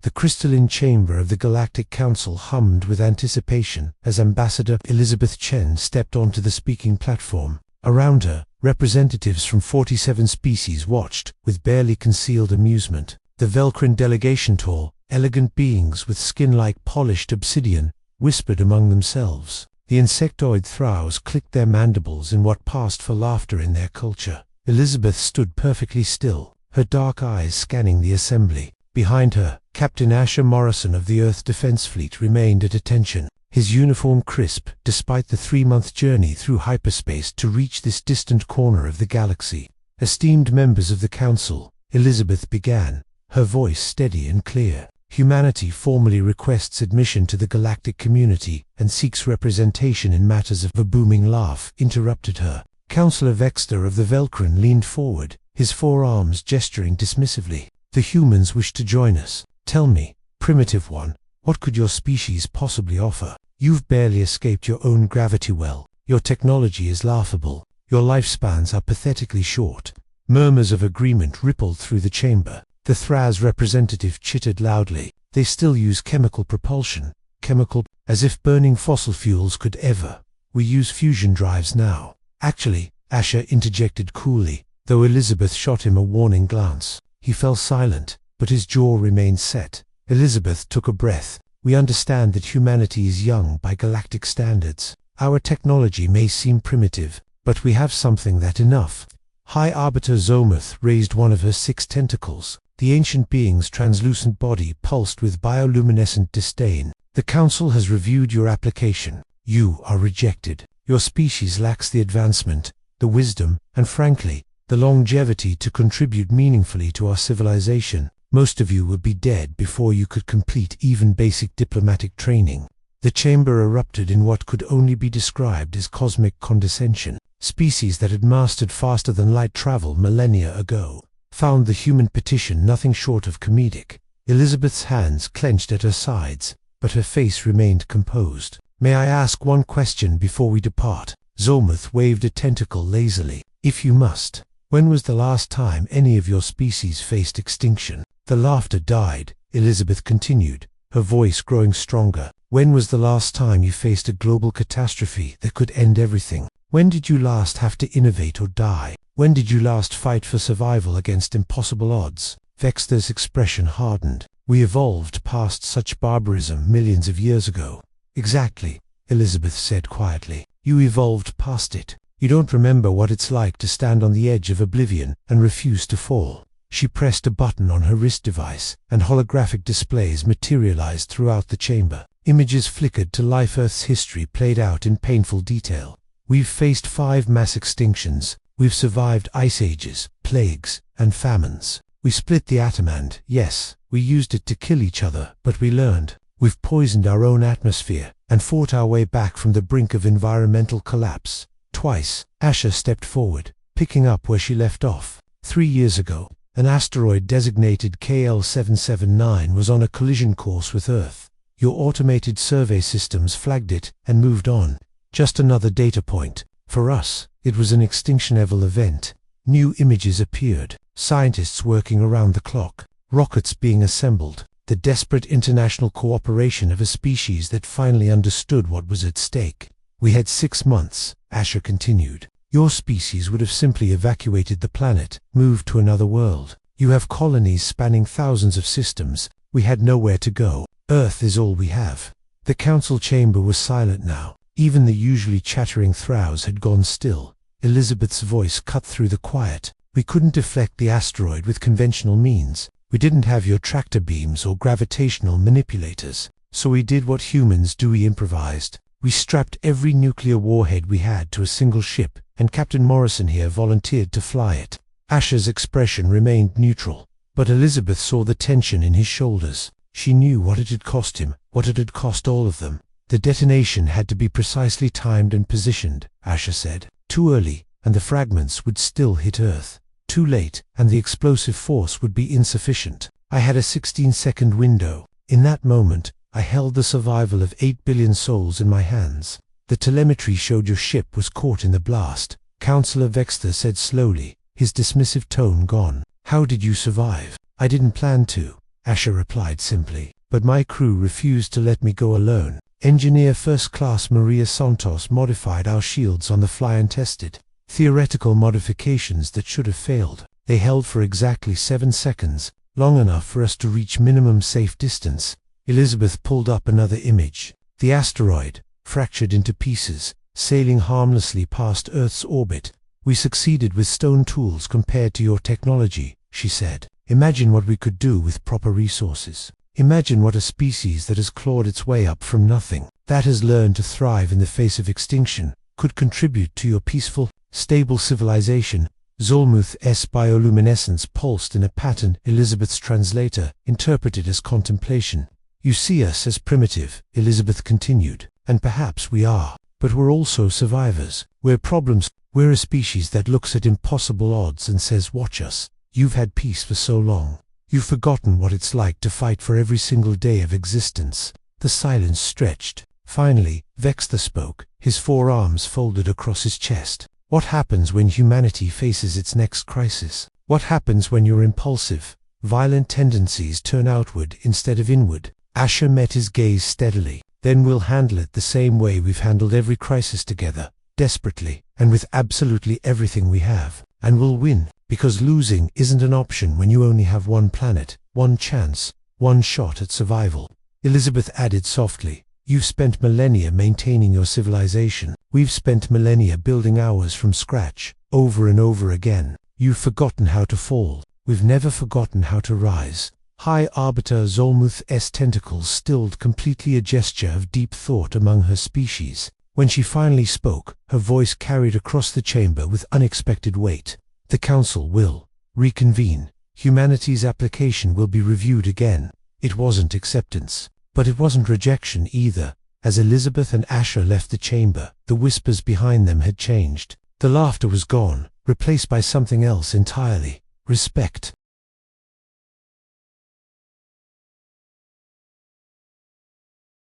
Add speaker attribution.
Speaker 1: The crystalline chamber of the Galactic Council hummed with anticipation as Ambassador Elizabeth Chen stepped onto the speaking platform. Around her, representatives from 47 species watched, with barely concealed amusement. The Velcrin delegation, tall, elegant beings with skin like polished obsidian, whispered among themselves. The insectoid throws clicked their mandibles in what passed for laughter in their culture. Elizabeth stood perfectly still, her dark eyes scanning the assembly. Behind her, Captain Asher Morrison of the Earth Defense Fleet remained at attention, his uniform crisp despite the 3-month journey through hyperspace to reach this distant corner of the galaxy. Esteemed members of the Council, Elizabeth began, her voice steady and clear. Humanity formally requests admission to the galactic community and seeks representation in matters of... A booming laugh interrupted her. Councillor Vexter of the Velcrin leaned forward, his forearms gesturing dismissively. The humans wish to join us. Tell me, primitive one, what could your species possibly offer? You've barely escaped your own gravity well. Your technology is laughable. Your lifespans are pathetically short. Murmurs of agreement rippled through the chamber. The Thraz representative chittered loudly. They still use chemical propulsion. Chemical, as if burning fossil fuels could ever. We use fusion drives now. Actually, Asher interjected coolly, though Elizabeth shot him a warning glance. He fell silent, but his jaw remained set. Elizabeth took a breath. We understand that humanity is young by galactic standards. Our technology may seem primitive, but we have something that enough. High Arbiter Zomuth raised one of her 6 tentacles. The ancient being's translucent body pulsed with bioluminescent disdain. The Council has reviewed your application. You are rejected. Your species lacks the advancement, the wisdom, and frankly, the longevity to contribute meaningfully to our civilization. Most of you would be dead before you could complete even basic diplomatic training. The chamber erupted in what could only be described as cosmic condescension. Species that had mastered faster than light travel millennia ago found the human petition nothing short of comedic. Elizabeth's hands clenched at her sides, but her face remained composed. May I ask one question before we depart? Zomuth waved a tentacle lazily. If you must. When was the last time any of your species faced extinction? The laughter died. Elizabeth continued, her voice growing stronger. When was the last time you faced a global catastrophe that could end everything? When did you last have to innovate or die? When did you last fight for survival against impossible odds? Vexter's expression hardened. We evolved past such barbarism millions of years ago. Exactly, Elizabeth said quietly. You evolved past it. You don't remember what it's like to stand on the edge of oblivion and refuse to fall. She pressed a button on her wrist device, and holographic displays materialized throughout the chamber. Images flickered to life. Earth's history played out in painful detail. We've faced 5 mass extinctions. We've survived ice ages, plagues, and famines. We split the atom and, yes, we used it to kill each other, but we learned. We've poisoned our own atmosphere and fought our way back from the brink of environmental collapse. Twice, Asher stepped forward, picking up where she left off. 3 years ago, an asteroid designated KL779 was on a collision course with Earth. Your automated survey systems flagged it and moved on. Just another data point. For us, it was an extinction-level event. New images appeared, scientists working around the clock, rockets being assembled, the desperate international cooperation of a species that finally understood what was at stake. We had 6 months, Asher continued. Your species would have simply evacuated the planet, moved to another world. You have colonies spanning thousands of systems. We had nowhere to go. Earth is all we have. The council chamber was silent now. Even the usually chattering throws had gone still. Elizabeth's voice cut through the quiet. We couldn't deflect the asteroid with conventional means. We didn't have your tractor beams or gravitational manipulators. So we did what humans do, we improvised. We strapped every nuclear warhead we had to a single ship, and Captain Morrison here volunteered to fly it. Asher's expression remained neutral, but Elizabeth saw the tension in his shoulders. She knew what it had cost him, what it had cost all of them. The detonation had to be precisely timed and positioned, Asher said. Too early, and the fragments would still hit Earth. Too late, and the explosive force would be insufficient. I had a 16-second window. In that moment, I held the survival of 8 billion souls in my hands. The telemetry showed your ship was caught in the blast, Councillor Vexter said slowly, his dismissive tone gone. How did you survive? I didn't plan to. Asher replied simply. But my crew refused to let me go alone. Engineer First Class Maria Santos modified our shields on the fly and tested. Theoretical modifications that should have failed. They held for exactly 7 seconds, long enough for us to reach minimum safe distance. Elizabeth pulled up another image. The asteroid, fractured into pieces, sailing harmlessly past Earth's orbit. We succeeded with stone tools compared to your technology, she said. Imagine what we could do with proper resources. Imagine what a species that has clawed its way up from nothing, that has learned to thrive in the face of extinction, could contribute to your peaceful, stable civilization. Zolmuth's bioluminescence pulsed in a pattern Elizabeth's translator interpreted as contemplation. You see us as primitive, Elizabeth continued, and perhaps we are, but we're also survivors. We're problems. We're a species that looks at impossible odds and says, watch us. You've had peace for so long. You've forgotten what it's like to fight for every single day of existence. The silence stretched. Finally, Vexter spoke, his forearms folded across his chest. What happens when humanity faces its next crisis? What happens when your impulsive, violent tendencies turn outward instead of inward? Asher met his gaze steadily. Then we'll handle it the same way we've handled every crisis together, desperately, and with absolutely everything we have. And we'll win, because losing isn't an option when you only have one planet, one chance, one shot at survival. Elizabeth added softly, you've spent millennia maintaining your civilization. We've spent millennia building ours from scratch, over and over again. You've forgotten how to fall. We've never forgotten how to rise. High Arbiter Zolmuth's tentacles stilled completely, a gesture of deep thought among her species. When she finally spoke, her voice carried across the chamber with unexpected weight. The Council will reconvene. Humanity's application will be reviewed again. It wasn't acceptance, but it wasn't rejection either. As Elizabeth and Asher left the chamber, the whispers behind them had changed. The laughter was gone, replaced by something else entirely. Respect.